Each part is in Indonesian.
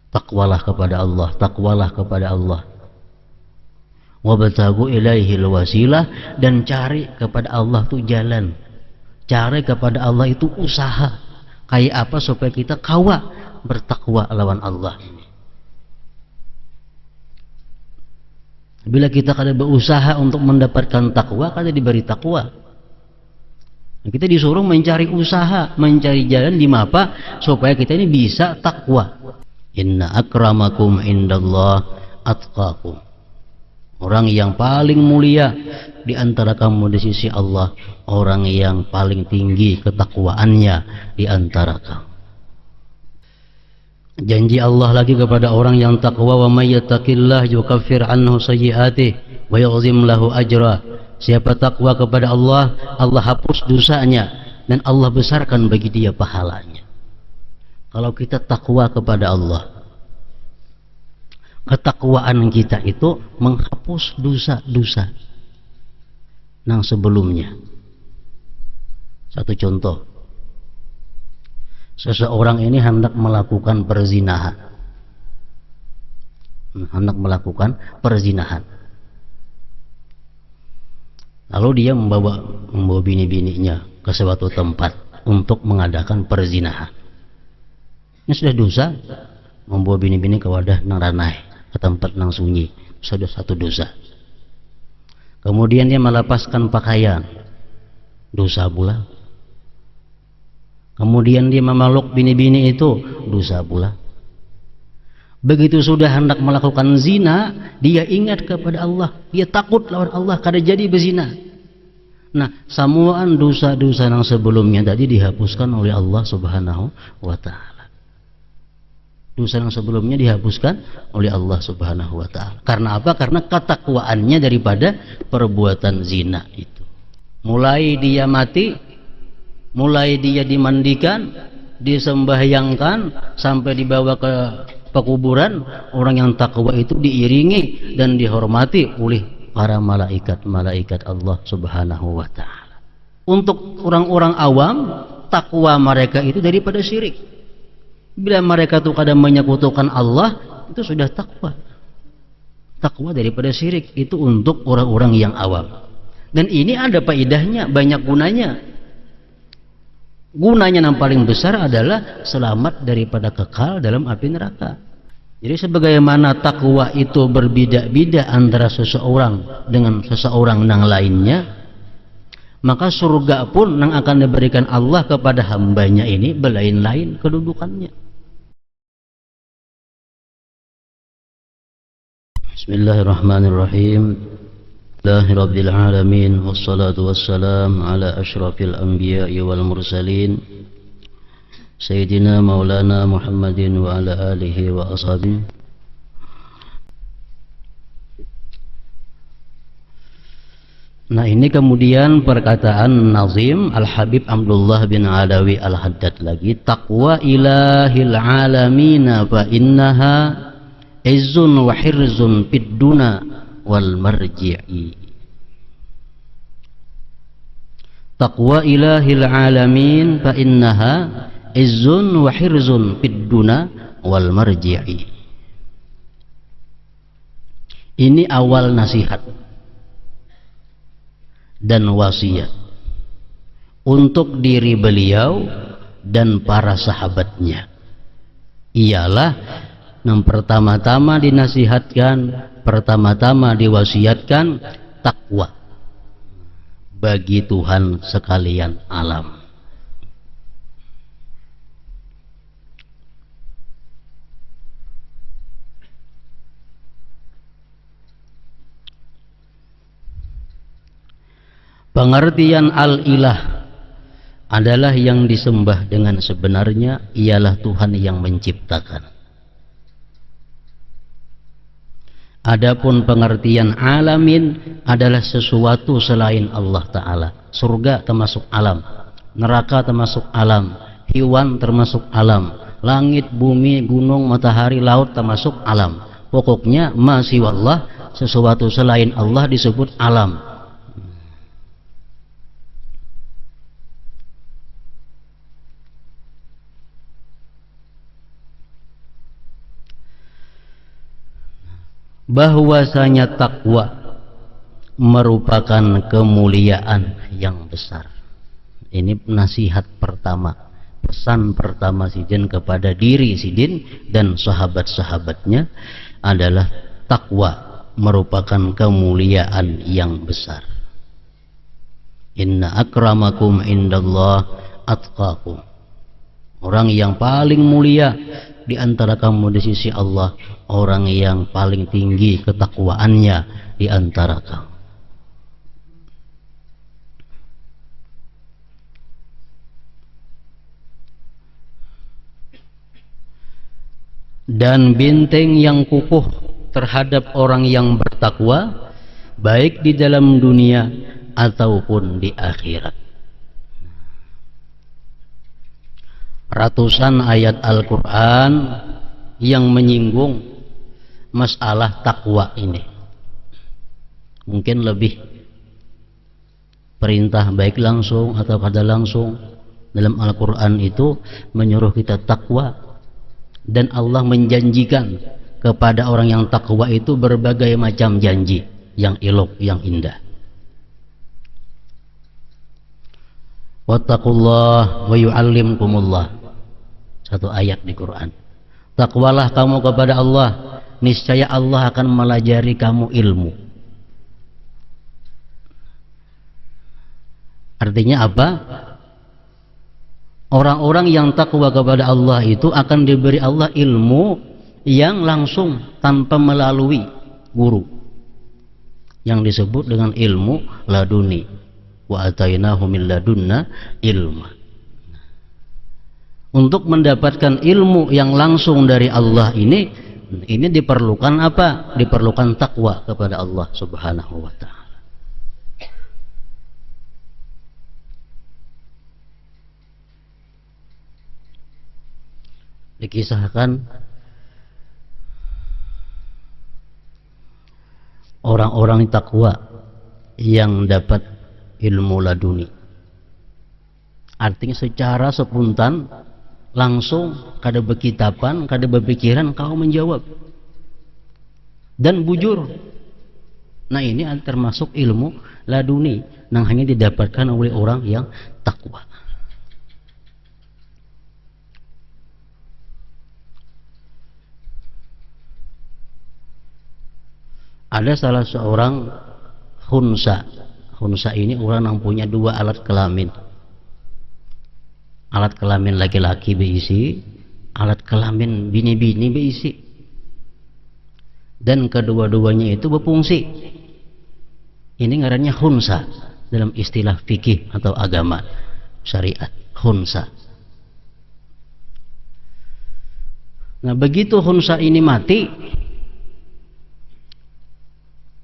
Takwalah kepada Allah, takwalah kepada Allah. Wabtagu ilaihil wasilah, dan cari kepada Allah itu jalan. Cari kepada Allah itu usaha. Kayak apa supaya kita kawa bertakwa lawan Allah. Bila kita kada berusaha untuk mendapatkan takwa, kada diberi takwa. Kita disuruh mencari usaha, mencari jalan di mapa supaya kita ini bisa takwa. Inna akramakum indallah atqakum. Orang yang paling mulia di antara kamu di sisi Allah, orang yang paling tinggi ketakwaannya di antara kamu. Janji Allah lagi kepada orang yang takwa, wa may yattaqillah yukaffir anhu sayyi'atihi wa yu'zim lahu ajra. Siapa takwa kepada Allah, Allah hapus dosanya dan Allah besarkan bagi dia pahalanya. Kalau kita takwa kepada Allah, ketakwaan kita itu menghapus dosa-dosa yang sebelumnya. Satu contoh, seseorang ini hendak melakukan perzinahan, lalu dia membawa bini-bininya ke suatu tempat untuk mengadakan perzinahan. Ini sudah dosa, membawa bini-bini ke wadah nang ranai, ke tempat nang sunyi, sudah satu dosa. Kemudian dia melepaskan pakaian, dosa pula. Kemudian dia memeluk bini-bini itu, dosa pula. Begitu sudah hendak melakukan zina, dia ingat kepada Allah, dia takut lawan Allah kada jadi berzina. Nah, samuan dosa-dosa yang sebelumnya tadi dihapuskan oleh Allah Subhanahu wa ta'ala. Dosa yang sebelumnya dihapuskan oleh Allah Subhanahu wa ta'ala. Karena apa? Karena ketakwaannya daripada perbuatan zina itu. Mulai dia mati, mulai dia dimandikan, disembahyangkan, sampai dibawa ke pekuburan, orang yang takwa itu diiringi dan dihormati oleh para malaikat-malaikat Allah Subhanahu wa ta'ala. Untuk orang-orang awam, takwa mereka itu daripada syirik. Bila mereka itu kadang menyekutukan Allah, itu sudah takwa. Takwa daripada syirik itu untuk orang-orang yang awam. Dan ini ada faedahnya, banyak gunanya. Gunanya yang paling besar adalah selamat daripada kekal dalam api neraka. Jadi sebagaimana takwa itu berbeda-beda antara seseorang dengan seseorang yang lainnya, maka surga pun yang akan diberikan Allah kepada hambanya ini berlain-lain kedudukannya. Bismillahirrahmanirrahim. Alhamdulillahirabbil alamin, wassalatu wassalam ala asyrafil anbiya'i wal mursalin Sayyidina Maulana Muhammadin wa ala alihi wa ashabihi. Nah, ini kemudian perkataan Nazim Al-Habib Abdullah bin Alawi Al-Haddad lagi, taqwa ilahil alamina fa innaha izzun wa hirzun fid duna wal marji'i. Taqwa ilahil alamin fa innaha izzun wa hirzun fid duna wal marji'i. Ini awal nasihat dan wasiat untuk diri beliau dan para sahabatnya. Ialah yang pertama-tama dinasihatkan, pertama-tama diwasiatkan takwa bagi Tuhan sekalian alam. Pengertian al-ilah adalah yang disembah dengan sebenarnya ialah Tuhan yang menciptakan. Adapun pengertian alamin adalah sesuatu selain Allah Ta'ala. Surga termasuk alam, neraka termasuk alam, hewan termasuk alam, langit, bumi, gunung, matahari, laut termasuk alam. Pokoknya masih wallah, sesuatu selain Allah disebut alam. bahwasanya takwa merupakan kemuliaan yang besar. Ini nasihat pertama, pesan pertama Sidin kepada diri Sidin dan sahabat-sahabatnya adalah takwa merupakan kemuliaan yang besar. Inna akramakum indallah atqakum. Orang yang paling mulia di antara kamu di sisi Allah, orang yang paling tinggi ketakwaannya di antara kamu. Dan benteng yang kukuh terhadap orang yang bertakwa, baik di dalam dunia ataupun di akhirat. Ratusan ayat Al-Quran yang menyinggung masalah takwa ini. Mungkin lebih perintah baik langsung atau kada langsung dalam Al-Quran itu menyuruh kita takwa. Dan Allah menjanjikan kepada orang yang takwa itu berbagai macam janji yang elok, yang indah. Wattaqullah wa yu'allimkumullah. Satu ayat di Quran. Takwalah kamu kepada Allah, niscaya Allah akan melajari kamu ilmu. Artinya apa? Orang-orang yang takwa kepada Allah itu akan diberi Allah ilmu yang langsung tanpa melalui guru, yang disebut dengan ilmu laduni. Wa atainahu min ladunna ilma. Untuk mendapatkan ilmu yang langsung dari Allah ini diperlukan apa? Diperlukan takwa kepada Allah Subhanahu wa ta'ala. Dikisahkan orang-orang takwa yang dapat ilmu laduni. Artinya secara spontan, langsung, kada berkitapan, kada berpikiran, kau menjawab dan bujur. Nah, ini termasuk ilmu laduni yang hanya didapatkan oleh orang yang takwa. Ada salah seorang khunsa. Khunsa ini orang yang punya dua alat kelamin. Alat kelamin laki-laki berisi, alat kelamin bini-bini berisi. Dan kedua-duanya itu berfungsi. Ini ngarannya khunsa dalam istilah fikih atau agama syariat. Khunsa. Nah, begitu khunsa ini mati,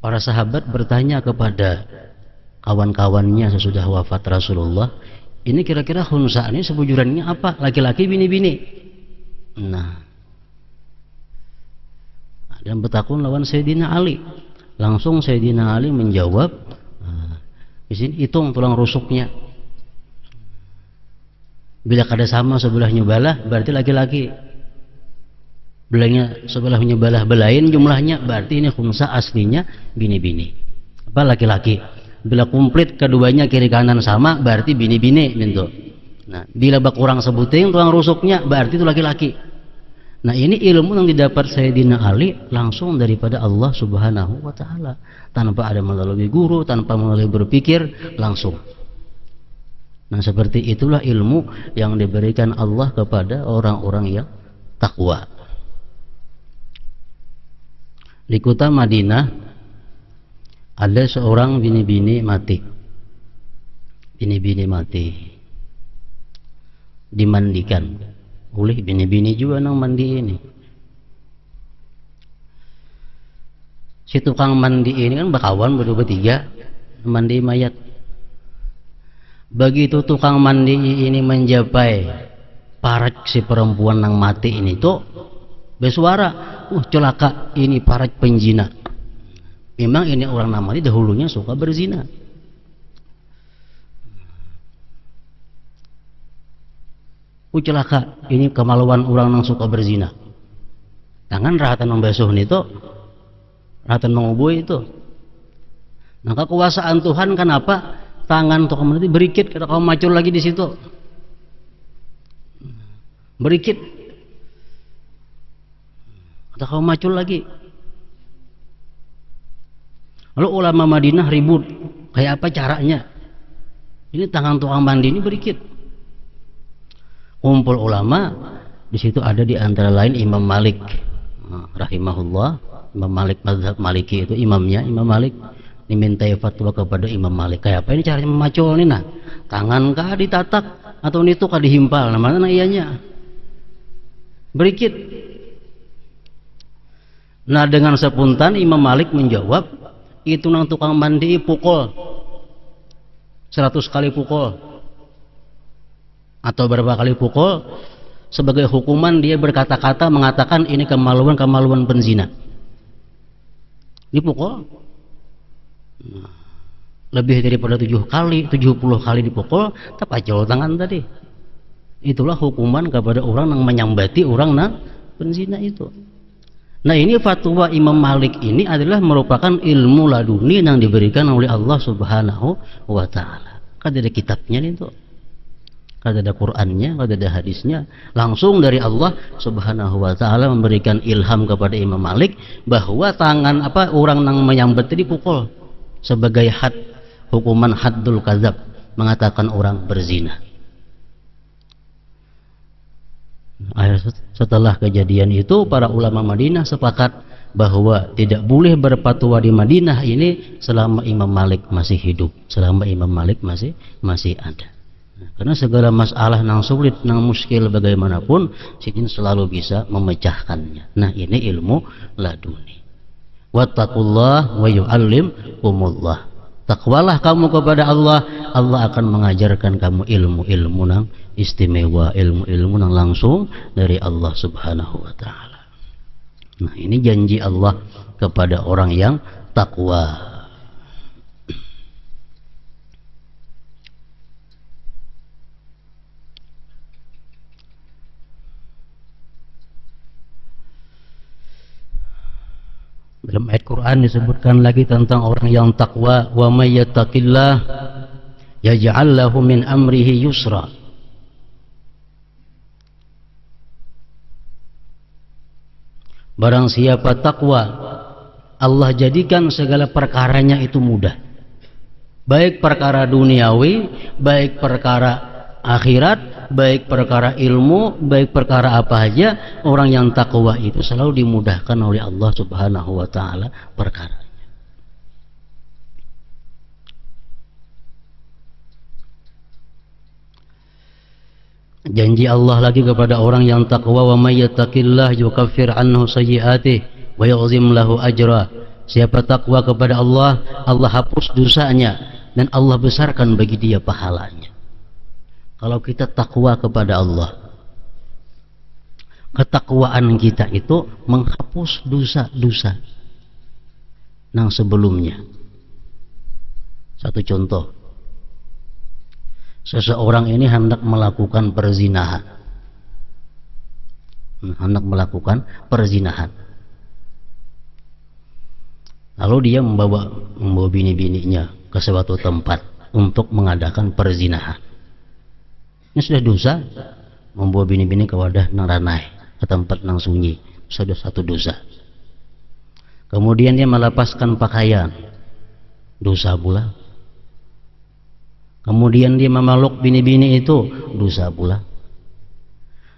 para sahabat bertanya kepada kawan-kawannya sesudah wafat Rasulullah, ini kira-kira khunsa ini sebujurannya apa? Laki-laki bini-bini. Nah, dan bertakun lawan Sayyidina Ali. Langsung Sayyidina Ali menjawab, di sini hitung tulang rusuknya. Bila kada sama sebelahnya balah, berarti laki-laki. Belahnya sebelahnya balah belain jumlahnya, berarti ini khunsa aslinya bini-bini. Apa laki-laki. Bila komplit keduanya kiri kanan sama, berarti bini-bini gitu. Nah, bila berkurang sebuting tulang rusuknya, berarti itu laki-laki. Nah, ini ilmu yang didapat Sayyidina Ali langsung daripada Allah Subhanahu wa ta'ala, tanpa ada melalui guru, tanpa melalui berpikir, langsung. Nah, seperti itulah ilmu yang diberikan Allah kepada orang-orang yang takwa. Di kota Madinah ada seorang bini-bini mati. Bini-bini mati dimandikan oleh bini-bini juga nang mandi ini. Si tukang mandi ini kan berkawan berdua bertiga mandi mayat. Begitu tukang mandi ini mencapai parat si perempuan yang mati ini tuh bersuara, celaka, ini parat penjina. Memang ini orang namanya dahulunya suka berzina. Celaka, ini kemaluan orang yang suka berzina. Tangan rahatan membasuh itu Ratan mengubui itu. Nah, kekuasaan Tuhan kan apa? Tangan tukang mandi berikit, kalau kamu macul lagi di situ. Berikit. Atau kamu macul lagi. Lalu ulama Madinah ribut, kayak apa caranya? Ini tangan tukang mandi ini berikit. Kumpul ulama, di situ ada di antara lain Imam Malik, rahimahullah. Imam Malik mazhab Maliki itu imamnya, Imam Malik. Dimintai fatwa kepada Imam Malik. Kayak apa ini caranya memacul nih? Nah, tangan kah ditatak atau itu kah dihimpal? Nah, mana ianya? Berikit. Nah, dengan sepuntan Imam Malik menjawab, itu nang tukang mandi pukul 100 kali pukul atau berapa kali pukul, sebagai hukuman dia berkata-kata mengatakan ini kemaluan penzina. Dipukul lebih daripada 70 kali dipukul, tapacul tangan tadi. Itulah hukuman kepada orang yang menyambati orang yang penzina itu. Nah, ini fatwa Imam Malik ini adalah merupakan ilmu laduni yang diberikan oleh Allah Subhanahu wa ta'ala. Kan ada kitabnya itu, kan ada Qur'annya, kan ada hadisnya, langsung dari Allah Subhanahu wa ta'ala memberikan ilham kepada Imam Malik bahwa tangan orang yang menyambat tadi pukul sebagai hukuman haddul kadzab, mengatakan orang berzina. Setelah kejadian itu, para ulama Madinah sepakat bahwa tidak boleh berfatwa di Madinah ini selama Imam Malik masih hidup, selama Imam Malik masih ada. Karena segala masalah nang sulit, nang muskil bagaimanapun, sidin selalu bisa memecahkannya. Nah, ini ilmu laduni. Wattaqullah wa yu'allimkumullah. Takwalah kamu kepada Allah, Allah akan mengajarkan kamu ilmu-ilmu nang istimewa, ilmu-ilmu nang langsung dari Allah Subhanahu wa ta'ala. Nah, ini janji Allah kepada orang yang takwa. Dalam ayat Quran disebutkan lagi tentang orang yang takwa, wa may yattaqillah yaj'al lahu min amrihi yusra. Barang siapa takwa, Allah jadikan segala perkaranya itu mudah. Baik perkara duniawi, baik perkara akhirat, baik perkara ilmu, baik perkara apa saja, orang yang takwa itu selalu dimudahkan oleh Allah Subhanahu wa ta'ala perkaranya. Janji Allah lagi kepada orang yang takwa, wa may yattaqillah yukaffir anhu sayyi'atihi wa yu'zim lahu ajra. Siapa takwa kepada Allah, Allah hapus dosanya dan Allah besarkan bagi dia pahalanya. Kalau kita takwa kepada Allah, ketakwaan kita itu menghapus dosa-dosa yang sebelumnya. Satu contoh, seseorang ini hendak melakukan perzinahan, lalu dia membawa bini-bininya ke suatu tempat untuk mengadakan perzinahan. Ini sudah dosa, membawa bini-bini ke wadah nang ranai, ke tempat nang sunyi, sudah satu dosa. Kemudian dia melepaskan pakaian, dosa pula. Kemudian dia memeluk bini-bini itu, dosa pula.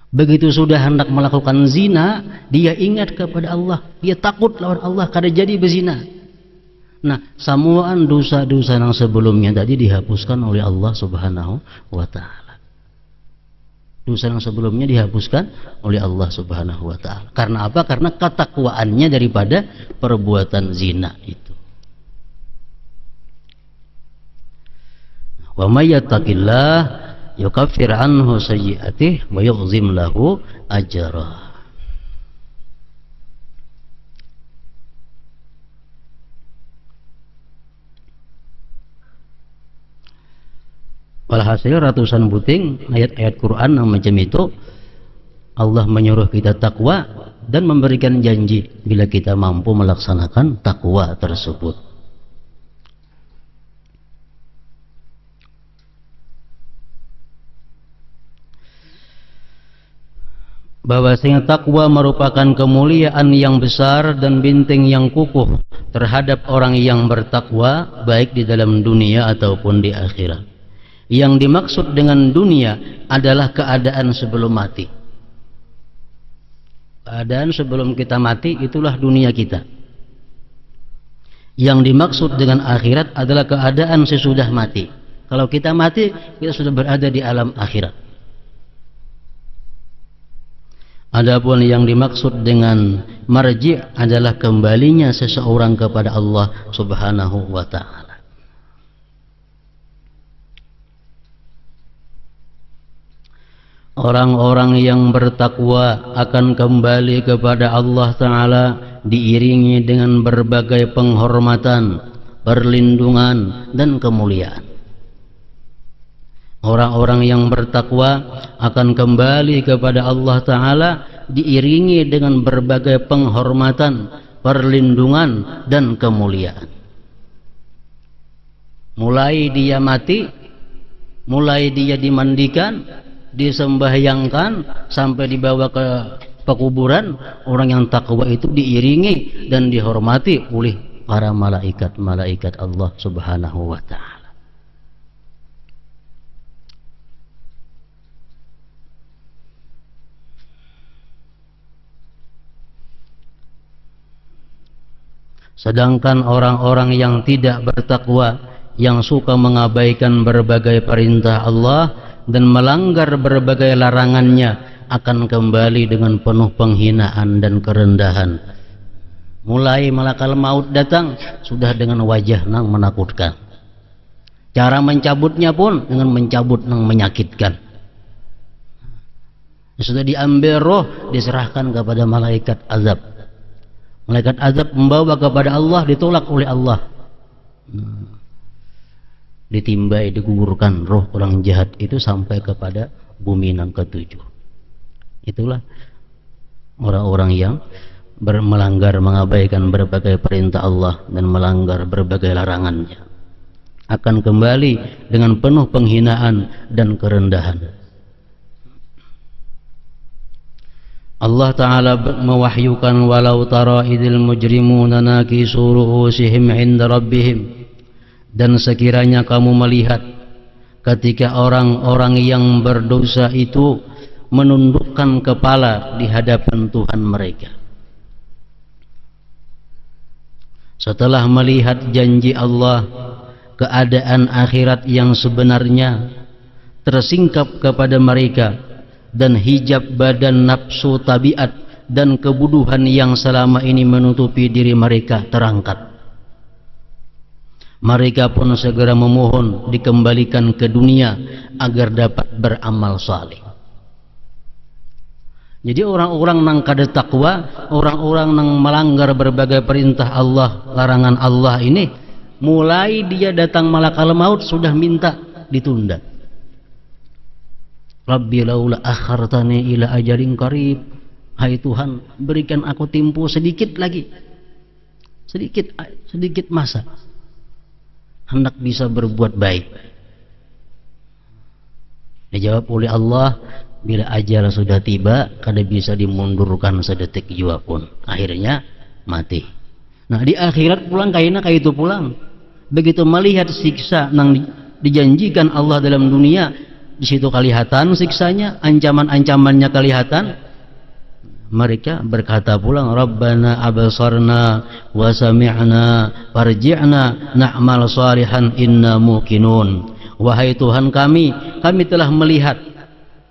Begitu sudah hendak melakukan zina, dia ingat kepada Allah, dia takut lawan Allah kada jadi berzina. Nah, samuan dosa-dosa yang sebelumnya tadi dihapuskan oleh Allah Subhanahu wa ta'ala. Dosa yang sebelumnya dihapuskan oleh Allah Subhanahu wa ta'ala. Karena apa? Karena ketakwaannya daripada perbuatan zina itu. Wa may yattaqillah yukaffir anhu sayyi'atihi wa yu'zim lahu ajra. Walhasil ratusan buting ayat-ayat Quran yang macam itu, Allah menyuruh kita takwa dan memberikan janji bila kita mampu melaksanakan takwa tersebut. Bahwasanya takwa merupakan kemuliaan yang besar dan benteng yang kukuh terhadap orang yang bertakwa, baik di dalam dunia ataupun di akhirat. Yang dimaksud dengan dunia adalah keadaan sebelum mati. Keadaan sebelum kita mati itulah dunia kita. Yang dimaksud dengan akhirat adalah keadaan sesudah mati. Kalau kita mati, kita sudah berada di alam akhirat. Adapun yang dimaksud dengan marji' adalah kembalinya seseorang kepada Allah Subhanahu wa ta'ala. Orang-orang yang bertakwa akan kembali kepada Allah Ta'ala diiringi dengan berbagai penghormatan, perlindungan, dan kemuliaan. Orang-orang yang bertakwa akan kembali kepada Allah Ta'ala diiringi dengan berbagai penghormatan, perlindungan, dan kemuliaan. Mulai dia mati, mulai dia dimandikan, disembahyangkan, sampai dibawa ke pekuburan, orang yang takwa itu diiringi dan dihormati oleh para malaikat-malaikat Allah Subhanahu wa Ta'ala. Sedangkan orang-orang yang tidak bertakwa, yang suka mengabaikan berbagai perintah Allah dan melanggar berbagai larangannya, akan kembali dengan penuh penghinaan dan kerendahan. Mulai malakal maut datang sudah dengan wajah yang menakutkan. Cara mencabutnya pun dengan mencabut yang menyakitkan. Sudah diambil roh, diserahkan kepada malaikat azab. Malaikat azab membawa kepada Allah, ditolak oleh Allah. Ditimbai, digugurkan roh orang jahat itu sampai kepada bumi yang ketujuh. Itulah orang-orang yang melanggar, mengabaikan berbagai perintah Allah dan melanggar berbagai larangannya, akan kembali dengan penuh penghinaan dan kerendahan. Allah Ta'ala mewahyukan, walau tara idil mujrimuna nakisu ru'usihim 'inda rabbihim, dan sekiranya kamu melihat ketika orang-orang yang berdosa itu menundukkan kepala di hadapan Tuhan mereka setelah melihat janji Allah, keadaan akhirat yang sebenarnya tersingkap kepada mereka, dan hijab badan nafsu tabiat dan kebuduhan yang selama ini menutupi diri mereka terangkat. Mereka pun segera memohon dikembalikan ke dunia agar dapat beramal saleh. Jadi orang-orang yang kada takwa, orang-orang yang melanggar berbagai perintah Allah, larangan Allah ini, mulai dia datang malakal maut sudah minta ditunda. Rabbi laula akhartani ila ajalin qarib, hai Tuhan, berikan aku tempo sedikit lagi, sedikit masa, hendak bisa berbuat baik. Dijawab oleh Allah, bila ajal sudah tiba, kada bisa dimundurkan sedetik jua pun. Akhirnya mati. Nah, di akhirat pulang kayaknya kayak itu pulang. Begitu melihat siksa yang dijanjikan Allah dalam dunia, di situ kelihatan siksanya, ancaman-ancamannya kelihatan. Mereka berkata pulang, Rabbana abasarna wa sami'na farji'na na'mal salihan inna muqinun. Wahai Tuhan kami telah melihat,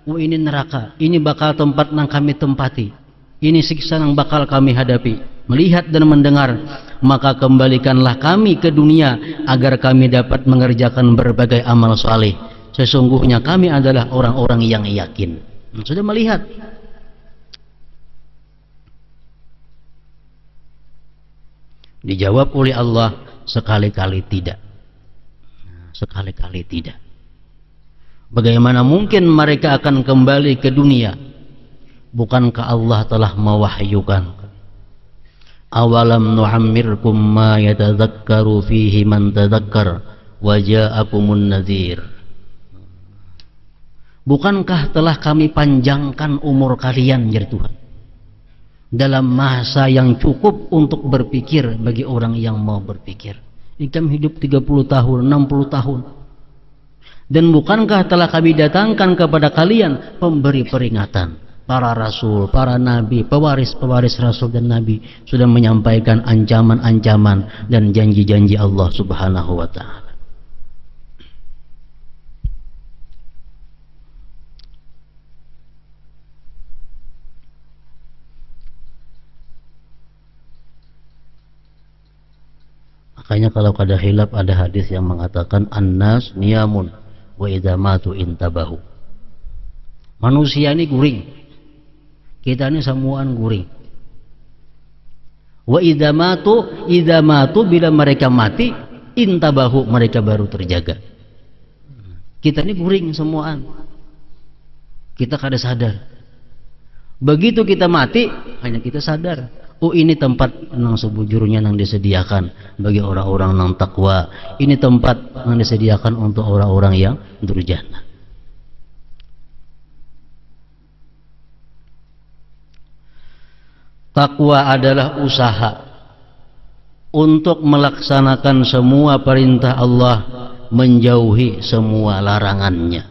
ini neraka, ini bakal tempat yang kami tempati, ini siksa yang bakal kami hadapi. Melihat dan mendengar, maka kembalikanlah kami ke dunia agar kami dapat mengerjakan berbagai amal saleh. Sesungguhnya kami adalah orang-orang yang yakin. Sudah melihat. Dijawab oleh Allah, sekali-kali tidak. Sekali-kali tidak. Bagaimana mungkin mereka akan kembali ke dunia bukankah Allah telah mewahyukan, awalam nu'ammirkum ma yatadzakkaru fihi man tadzakkar wa ja'akumun nadhir. Bukankah telah kami panjangkan umur kalian, ya Tuhan, dalam masa yang cukup untuk berpikir bagi orang yang mau berpikir. Ikam hidup 30 tahun, 60 tahun. Dan bukankah telah kami datangkan kepada kalian pemberi peringatan, para rasul, para nabi, pewaris-pewaris rasul dan nabi sudah menyampaikan ancaman-ancaman dan janji-janji Allah Subhanahu wa ta'ala. Makanya kalau ada khilaf, ada hadis yang mengatakan annas niyamun wa idza matu intabahu. Manusia ini guring, kita ini semuaan guring. Wa idza matu bila mereka mati intabahu, mereka baru terjaga. Kita ini guring semuaan, kita kada sadar. Begitu kita mati, hanya kita sadar, oh ini tempat nang sebujurnya nang disediakan bagi orang-orang nang takwa. Ini tempat nang disediakan untuk orang-orang yang durjana. Takwa adalah usaha untuk melaksanakan semua perintah Allah, menjauhi semua larangannya,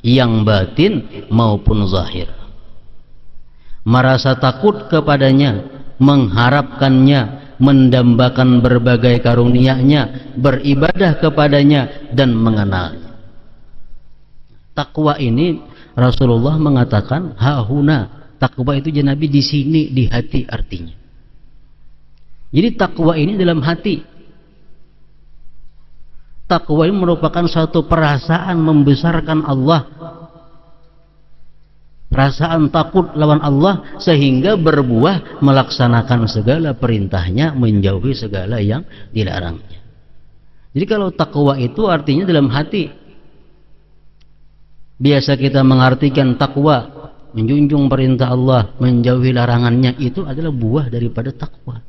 yang batin maupun zahir. Merasa takut kepadanya, mengharapkannya, mendambakan berbagai karunia-Nya, beribadah kepadanya dan mengenalnya. Takwa ini Rasulullah mengatakan hahuna. Takwa itu Nabi di sini, di hati artinya. Jadi takwa ini dalam hati. Takwa ini merupakan suatu perasaan membesarkan Allah, perasaan takut lawan Allah, sehingga berbuah melaksanakan segala perintahnya, menjauhi segala yang dilarangnya. Jadi kalau takwa itu artinya dalam hati. Biasa kita mengartikan takwa, menjunjung perintah Allah, menjauhi larangannya, itu adalah buah daripada takwa.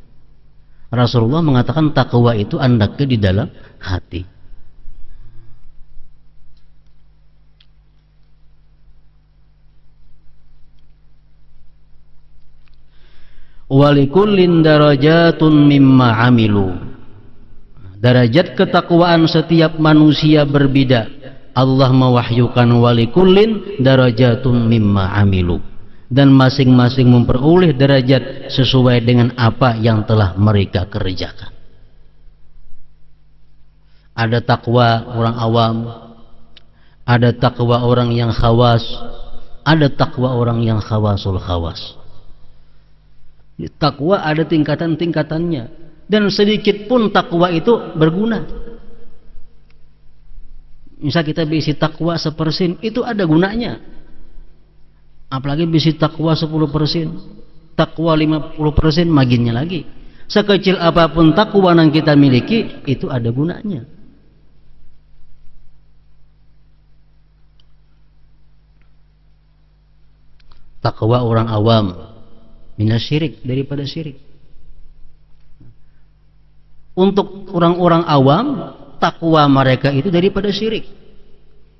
Rasulullah mengatakan takwa itu andaknya di dalam hati. Walikullin darajatun mimma amilu. Derajat ketakwaan setiap manusia berbeda. Allah mewahyukan walikullin darajatun mimma amilu, dan masing-masing memperoleh derajat sesuai dengan apa yang telah mereka kerjakan. Ada takwa orang awam, ada takwa orang yang khawas, ada takwa orang yang khawasul khawas. Takwa ada tingkatan-tingkatannya, dan sedikit pun takwa itu berguna. Misal kita bisi takwa 1%, itu ada gunanya. Apalagi bisi takwa 10%, takwa 50%, maginnya lagi. Sekecil apapun takwa yang kita miliki, itu ada gunanya. Takwa orang awam minasyirik, daripada syirik. Untuk orang-orang awam, takwa mereka itu daripada syirik.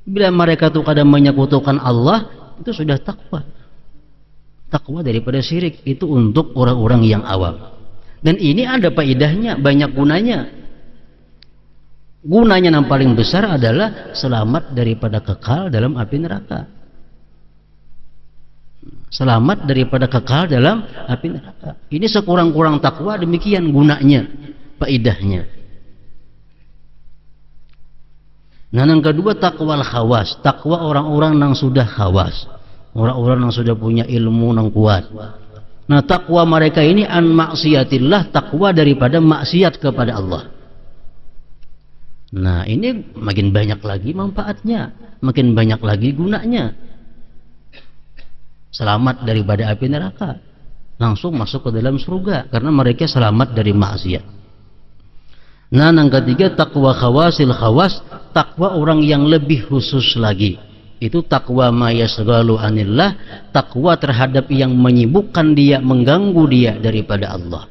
Bila mereka tuh kadang menyekutukan Allah, itu sudah takwa. Takwa daripada syirik itu untuk orang-orang yang awam. Dan ini ada faedahnya, banyak gunanya. Gunanya yang paling besar adalah selamat daripada kekal dalam api neraka. Selamat daripada kekal dalam api neraka. Ini sekurang-kurang takwa, demikian gunanya, faedahnya. Nah, yang kedua takwa al-khawas, takwa orang-orang yang sudah khawas, orang-orang yang sudah punya ilmu yang kuat. Nah, takwa mereka ini an maksiatillah, takwa daripada maksiat kepada Allah. Nah, ini makin banyak lagi manfaatnya, makin banyak lagi gunanya. Selamat daripada api neraka, langsung masuk ke dalam surga karena mereka selamat dari maksiat. Nah, yang ketiga takwa khawasil khawas, takwa orang yang lebih khusus lagi, Itu takwa ma yasghalu anillah, takwa terhadap yang menyibukkan dia, mengganggu dia daripada Allah.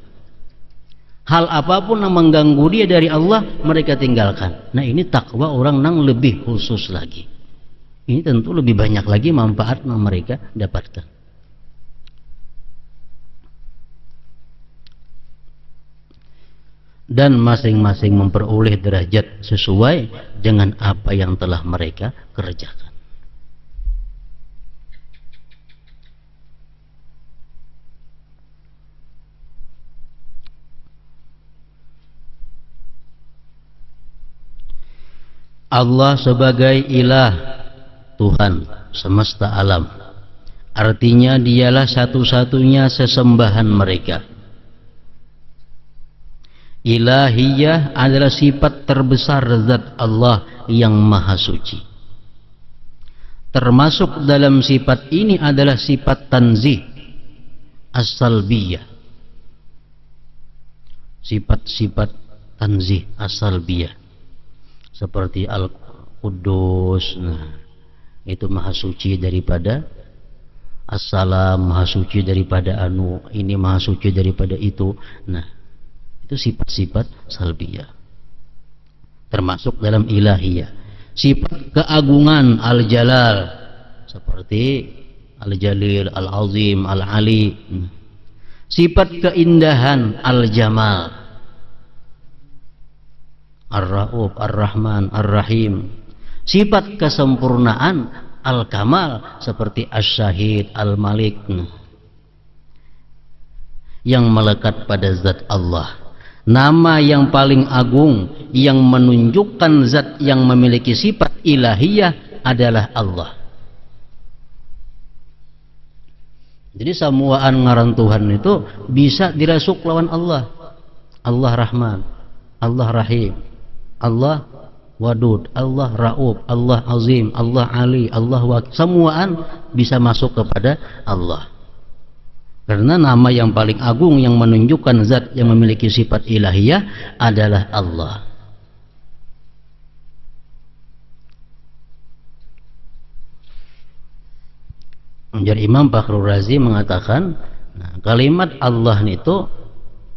Hal apapun yang mengganggu dia dari Allah, mereka tinggalkan. Nah, ini takwa orang yang lebih khusus lagi. Ini tentu lebih banyak lagi manfaat yang mereka dapatkan. Dan masing-masing memperoleh derajat sesuai dengan apa yang telah mereka kerjakan. Allah sebagai ilah, Tuhan semesta alam, artinya dialah satu-satunya sesembahan mereka. Ilahiyah adalah sifat terbesar zat Allah yang maha suci. Termasuk dalam sifat ini adalah sifat tanzih as-salbiyah. Sifat-sifat tanzih as-salbiyah seperti Al-Quddus, nah, itu maha suci daripada As-Salam, maha suci daripada anu, ini maha suci daripada itu. Nah, itu sifat-sifat salbiyah. Termasuk dalam ilahiyah. Sifat keagungan Al-Jalal seperti Al-Jalil, Al-Azim, Al-Ali. Sifat keindahan Al-Jamal, Ar-Ra'uf, Ar-Rahman, Ar-Rahim. Sifat kesempurnaan Al-Kamal seperti Asy-Syahid, Al-Malik, yang melekat pada zat Allah. Nama yang paling agung yang menunjukkan zat yang memiliki sifat ilahiyah adalah Allah. Jadi samuaan ngaran Tuhan itu bisa dirasuk lawan Allah. Allah Rahman, Allah Rahim, Allah Wadud, Allah Ra'ub, Allah Azim, Allah Ali, Allah Wakil. Semuaan bisa masuk kepada Allah. Karena nama yang paling agung yang menunjukkan zat yang memiliki sifat ilahiyah adalah Allah. Jadi Imam Fakhrul Razi mengatakan, nah, kalimat Allah itu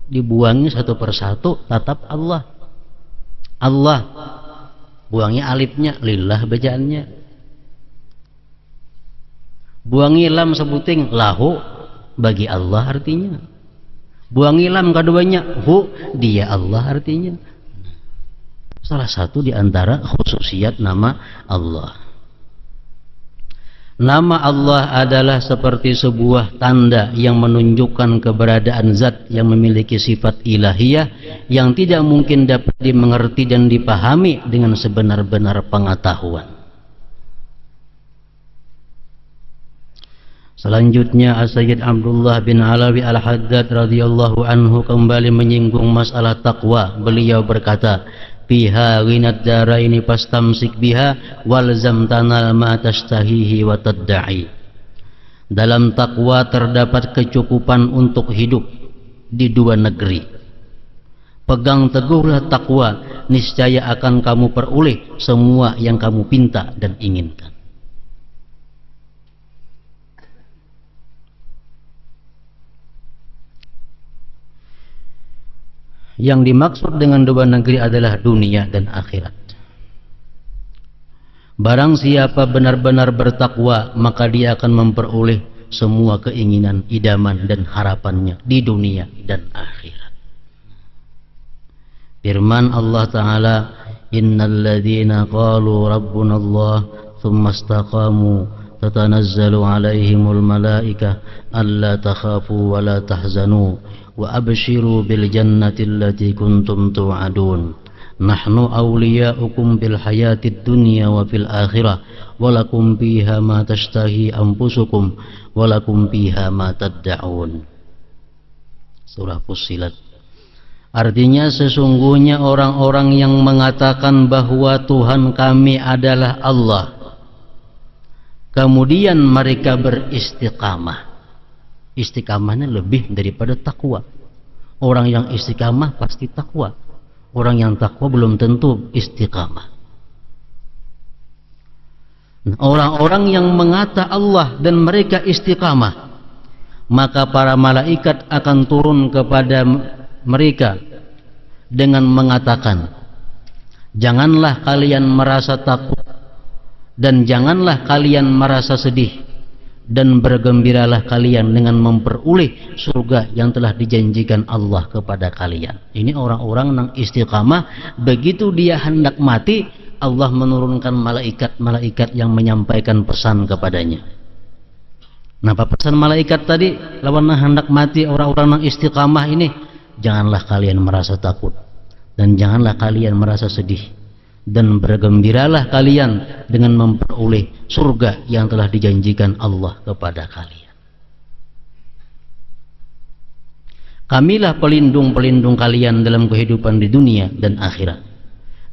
dibuangi satu persatu, tatap Allah. Allah, buangi alifnya, lillah bacaannya. Buangi lam sebuting, lahu, bagi Allah artinya. Buangi lam keduanya, hu, dia Allah artinya. Salah satu di antara khususiat nama Allah. Nama Allah adalah seperti sebuah tanda yang menunjukkan keberadaan zat yang memiliki sifat ilahiyah yang tidak mungkin dapat dimengerti dan dipahami dengan sebenar-benar pengetahuan. Selanjutnya As-Sayyid Abdullah bin Alawi Al-Haddad radhiyallahu anhu kembali menyinggung masalah takwa. Beliau berkata, "Biha ghinad daraini fastamsik biha walzam tanal ma tashtahihi wa tadda'i." Dalam takwa terdapat kecukupan untuk hidup di dua negeri. Pegang teguhlah takwa, niscaya akan kamu peroleh semua yang kamu pinta dan inginkan. Yang dimaksud dengan dua negeri adalah dunia dan akhirat. Barang siapa benar-benar bertakwa, maka dia akan memperoleh semua keinginan, idaman dan harapannya di dunia dan akhirat. Firman Allah Ta'ala, "Innal ladzina qalu rabbuna Allah tsumma istaqamu tatanazzalu 'alaihimul malaikah alla takhafu wa la tahzanu wa abshiru bil jannati allati kuntum tu'adun nahnu awliya'ukum bil hayatid dunya wa fil akhirah wa lakum fiha ma tashtahi anfusukum wa lakum fiha ma tad'un." Surah Fussilat. Artinya sesungguhnya orang-orang yang mengatakan bahwa Tuhan kami adalah Allah, kemudian mereka beristiqamah. Istiqamahnya lebih daripada takwa. Orang yang istiqamah pasti takwa. Orang yang takwa belum tentu istiqamah. Orang-orang yang mengata Allah dan mereka istiqamah, maka para malaikat akan turun kepada mereka dengan mengatakan, janganlah kalian merasa takut dan janganlah kalian merasa sedih, dan bergembiralah kalian dengan memperoleh surga yang telah dijanjikan Allah kepada kalian. Ini orang-orang yang istiqamah. Begitu dia hendak mati, Allah menurunkan malaikat-malaikat yang menyampaikan pesan kepadanya. Nah, apa pesan malaikat tadi? Lawan hendak mati orang-orang yang istiqamah ini, janganlah kalian merasa takut dan janganlah kalian merasa sedih, dan bergembiralah kalian dengan memperoleh surga yang telah dijanjikan Allah kepada kalian. Kamilah pelindung-pelindung kalian dalam kehidupan di dunia dan akhirat.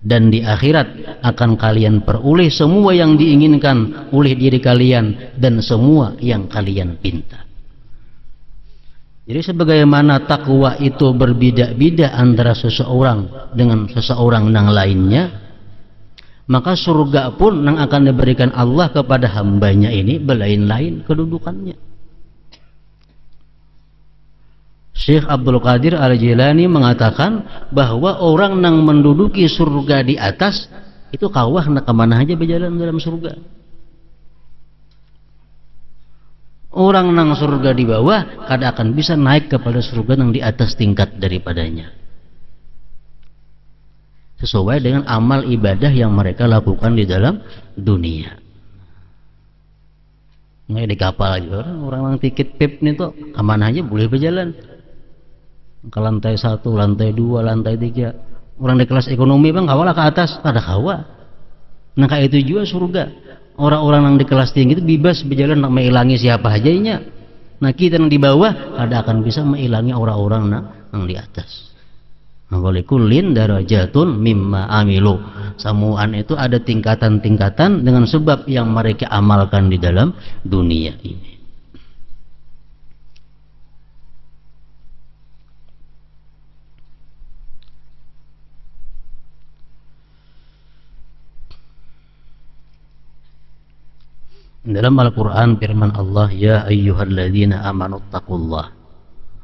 Dan di akhirat akan kalian peroleh semua yang diinginkan oleh diri kalian dan semua yang kalian pinta. Jadi sebagaimana takwa itu berbeda-beda antara seseorang dengan seseorang yang lainnya, maka surga pun yang akan diberikan Allah kepada hambanya ini berlain-lain kedudukannya. Syekh Abdul Qadir Al-Jilani mengatakan bahwa orang yang menduduki surga di atas itu kawah nak kemana aja berjalan dalam surga. Orang yang surga di bawah kada akan bisa naik kepada surga yang di atas tingkat daripadanya, sesuai dengan amal ibadah yang mereka lakukan di dalam dunia. Nggak di kapal aja orang yang tiket pip nih tuh kemana aja boleh berjalan, ke lantai 1, lantai 2, lantai 3. Orang di kelas ekonomi bang kawalah ke atas, ada kawa. Nah kayak itu juga surga. Orang-orang yang di kelas tinggi itu bebas berjalan nak mengilangi siapa aja nya. Nah kita yang di bawah ada akan bisa mengilangi orang-orang yang di atas. Walikulin darajatun mimma amilu. Samuan itu ada tingkatan-tingkatan dengan sebab yang mereka amalkan di dalam dunia ini. Dalam Al-Quran firman Allah, ya ayyuhalladzina amanu taqullah.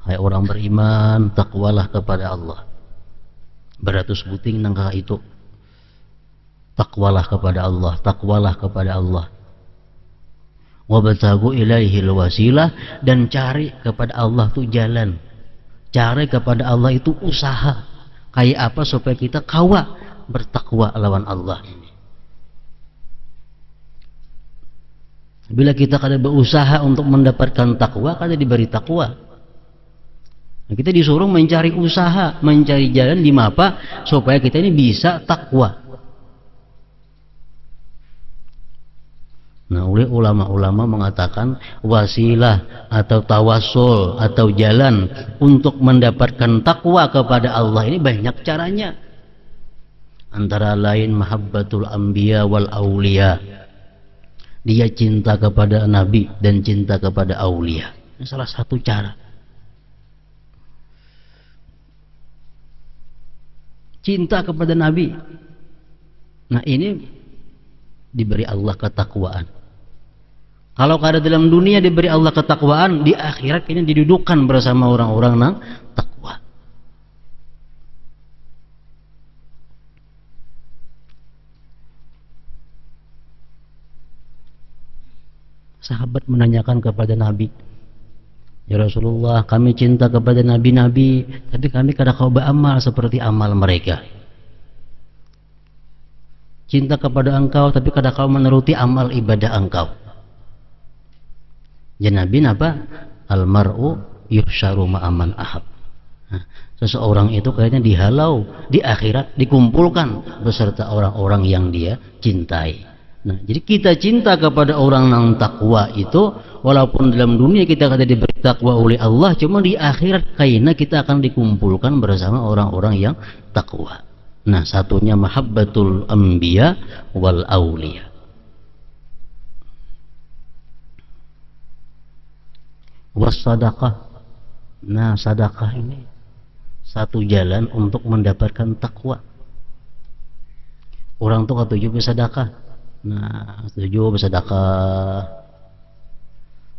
Hai orang beriman, takwalah kepada Allah. Beratus buting nangka itu. Takwalah kepada Allah, takwalah kepada Allah. Wabtagu ilaihil wasilah, dan cari kepada Allah itu jalan. Cari kepada Allah itu usaha. Kayak apa supaya kita kawa bertakwa lawan Allah. Bila kita kada berusaha untuk mendapatkan takwa, kada diberi takwa. Nah, kita disuruh mencari usaha, mencari jalan di mapa supaya kita ini bisa takwa. Nah, oleh ulama-ulama mengatakan wasilah atau tawassul atau jalan untuk mendapatkan takwa kepada Allah ini banyak caranya. Antara lain mahabbatul anbiya wal auliya. Dia cinta kepada Nabi dan cinta kepada aulia. Ini salah satu cara. Cinta kepada Nabi. Nah ini diberi Allah ketakwaan. Kalau kada dalam dunia diberi Allah ketakwaan, di akhirat ini didudukkan bersama orang-orang yang takwa. Sahabat menanyakan kepada Nabi, ya Rasulullah, kami cinta kepada Nabi-Nabi, tapi kami kada kau beramal seperti amal mereka. Cinta kepada engkau, tapi kada kau menuruti amal ibadah engkau. Ya Nabi apa? Almar'u yuhsyaru ma'aman ahab. Nah, seseorang itu kayaknya dihalau di akhirat, dikumpulkan beserta orang-orang yang dia cintai. Nah, jadi kita cinta kepada orang yang takwa itu, walaupun dalam dunia kita kada diberi takwa oleh Allah, cuma di akhirat kayaknya kita akan dikumpulkan bersama orang-orang yang takwa. Nah, satunya mahabbatul anbiya wal auliya. Wassadaqah. Nah, sedekah ini satu jalan untuk mendapatkan takwa. Orang tuh ketujuh bersedekah. Nah, setuju bersedekah.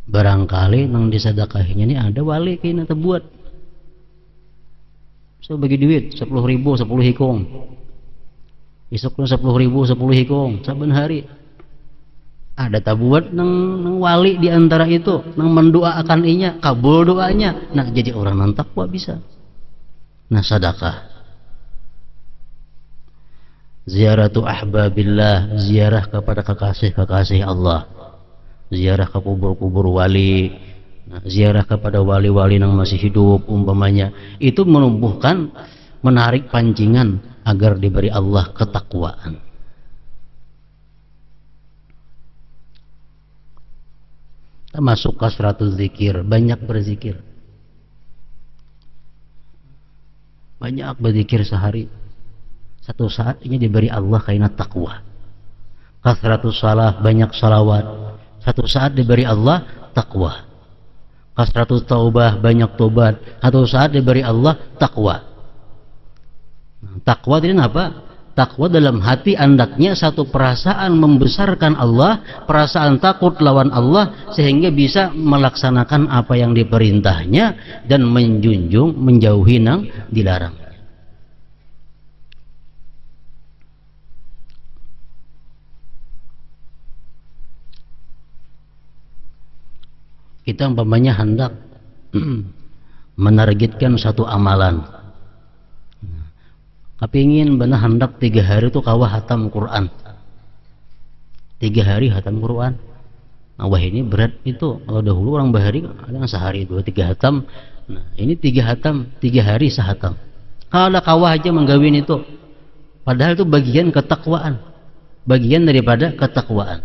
Barangkali nang disedekahinya ini ada wali kena terbuat. So bagi duit 10.000 10 hikung. Isukna 10.000 10 hikung saben hari. Ada tabuat nang wali di antara itu, nang mendoakan inya, kabul doanya. Nah, jadi orang nang takwa bisa. Nah, sedekah. Ziaratu ahbabillah, ziarah kepada kekasih-kekasih Allah. Ziarah ke kubur-kubur wali, ziarah kepada wali-wali yang masih hidup umpamanya, itu menumbuhkan, menarik pancingan agar diberi Allah ketakwaan. Termasuk kasratul zikir, banyak berzikir, banyak berzikir sehari. Satu saat ini diberi Allah kaina takwa. Kasratus salah, banyak salawat. Satu saat diberi Allah takwa. Kasratus taubah, banyak tobat. Satu saat diberi Allah takwa. Takwa itu apa? Takwa dalam hati andaknya satu perasaan membesarkan Allah, perasaan takut lawan Allah, sehingga bisa melaksanakan apa yang diperintahnya dan menjunjung, menjauhi yang dilarang. Kita umpamanya hendak menargetkan satu amalan, kepingin benar hendak 3 hari itu kawah hatam Quran, 3 hari hatam Quran. Nah, wah ini berat itu. Kalau dahulu orang bahari ada yang sehari 2-3 hatam. Nah, ini 3 hatam, 3 hari sehatam. Kalau ada kawah aja menggawin itu, padahal itu bagian ketakwaan, bagian daripada ketakwaan.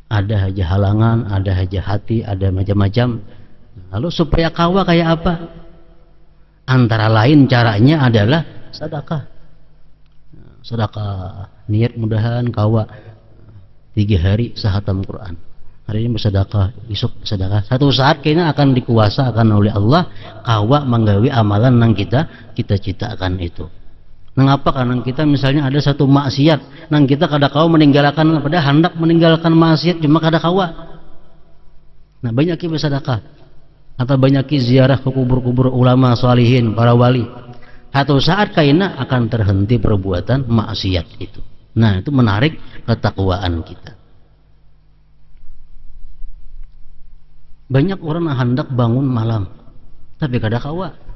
Ada aja halangan, ada aja hati, ada macam-macam. Lalu supaya kawa kayak apa? Antara lain caranya adalah sedekah. Sedekah, niat mudahan kawa 3 hari sehatam Quran. Hari ini bersedekah, besok bersedekah. Satu saat kayaknya akan dikuasakan oleh Allah kawa menggawi amalan yang kita cita-citakan itu. Mengapa? Karena kita misalnya ada satu maksiat, nang kita kada kau meninggalkan, pada hendak meninggalkan maksiat cuma kada kawa. Nah, banyak ki bersedekah atau banyak ki ziarah ke kubur-kubur ulama salihin, para wali. Satu saat kaina akan terhenti perbuatan maksiat itu. Nah, itu menarik ketakwaan kita. Banyak orang yang hendak bangun malam tapi kada kawa.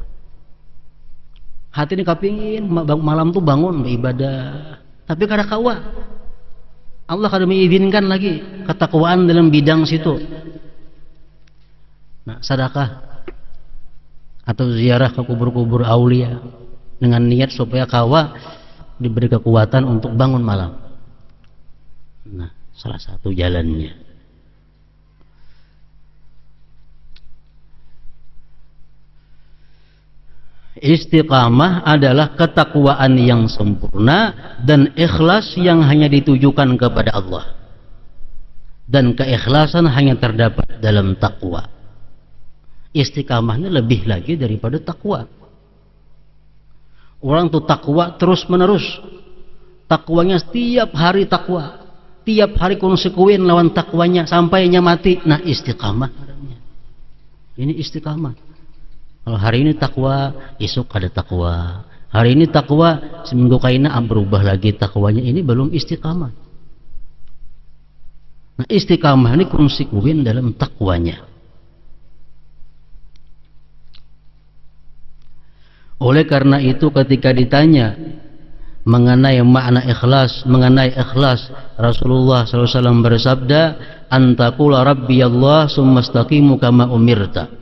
Hati ini kepingin malam tuh bangun beribadah, tapi kada kawa. Allah kada mengizinkan lagi ketakwaan dalam bidang situ. Nah, sedekah atau ziarah ke kubur-kubur aulia dengan niat supaya kawa diberi kekuatan untuk bangun malam. Nah, salah satu jalannya. Istiqamah adalah ketakwaan yang sempurna dan ikhlas yang hanya ditujukan kepada Allah, dan keikhlasan hanya terdapat dalam takwa. Istiqamahnya lebih lagi daripada takwa. Orang tuh takwa terus menerus, takwanya setiap hari takwa, tiap hari konsekuen lawan takwanya sampainya mati. Nah, istiqamah. Ini istiqamah. Kalau hari ini takwa, esok ada takwa. Hari ini takwa, seminggu kaina berubah lagi takwanya. Ini belum istiqamah. Nah, istiqamah ini konsekuen dalam takwanya. Oleh karena itu ketika ditanya mengenai makna ikhlas, Rasulullah SAW bersabda, "Antaqula Rabbi Allah summa istaqimu kama umirta."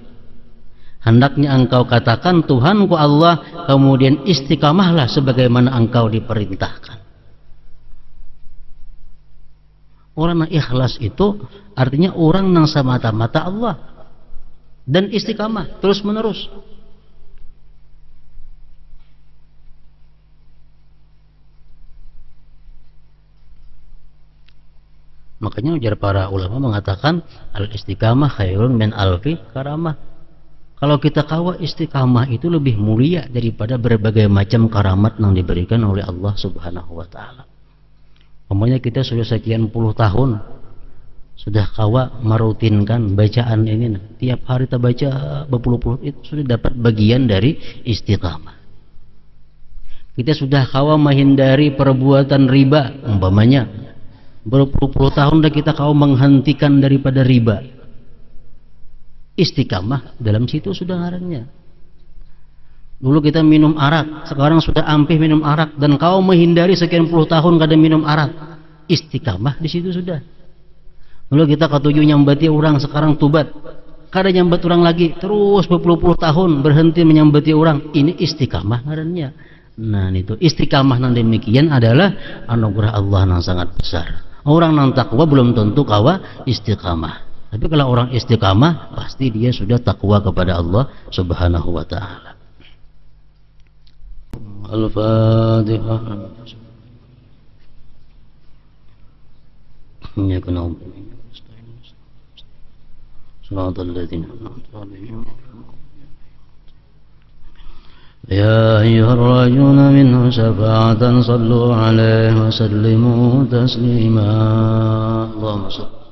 Hendaknya engkau katakan Tuhanku Allah, kemudian istiqamahlah sebagaimana engkau diperintahkan. Orang yang ikhlas itu artinya orang yang semata-mata Allah dan istiqamah terus menerus. Makanya ujar para ulama mengatakan al-istiqamah khairun min alfi karamah. Kalau kita kawa istiqamah itu lebih mulia daripada berbagai macam karamat yang diberikan oleh Allah Subhanahu wa taala. Umpamanya kita sudah sekian puluh tahun sudah kawa merutinkan bacaan ini, tiap hari kita baca berpuluh-puluh, itu sudah dapat bagian dari istiqamah. Kita sudah kawa menghindari perbuatan riba, umpamanya berpuluh-puluh tahun dah kita kawa menghentikan daripada riba, istiqamah dalam situ sudah ngarannya. Dulu kita minum arak, sekarang sudah ampih minum arak, dan kau menghindari sekian puluh tahun kada minum arak, istiqamah di situ sudah. Dulu kita ketujuh nyambati orang, sekarang tubat, kada nyambat orang lagi, terus berpuluh-puluh tahun berhenti menyambati orang, ini istiqamah ngarannya. Nah itu istiqamah yang demikian adalah anugerah Allah yang sangat besar. Orang yang takwa belum tentu kawa istiqamah, tapi kalau orang istiqamah pasti dia sudah takwa kepada Allah Subhanahu wa ta'ala. Al-Fatihah. Ya kana Shiratal ladzina an'amta 'alaihim. Ya ayyuhar rajuna minhu syafa'atan sallu 'alaihi wa sallimu taslima. Allahumma salli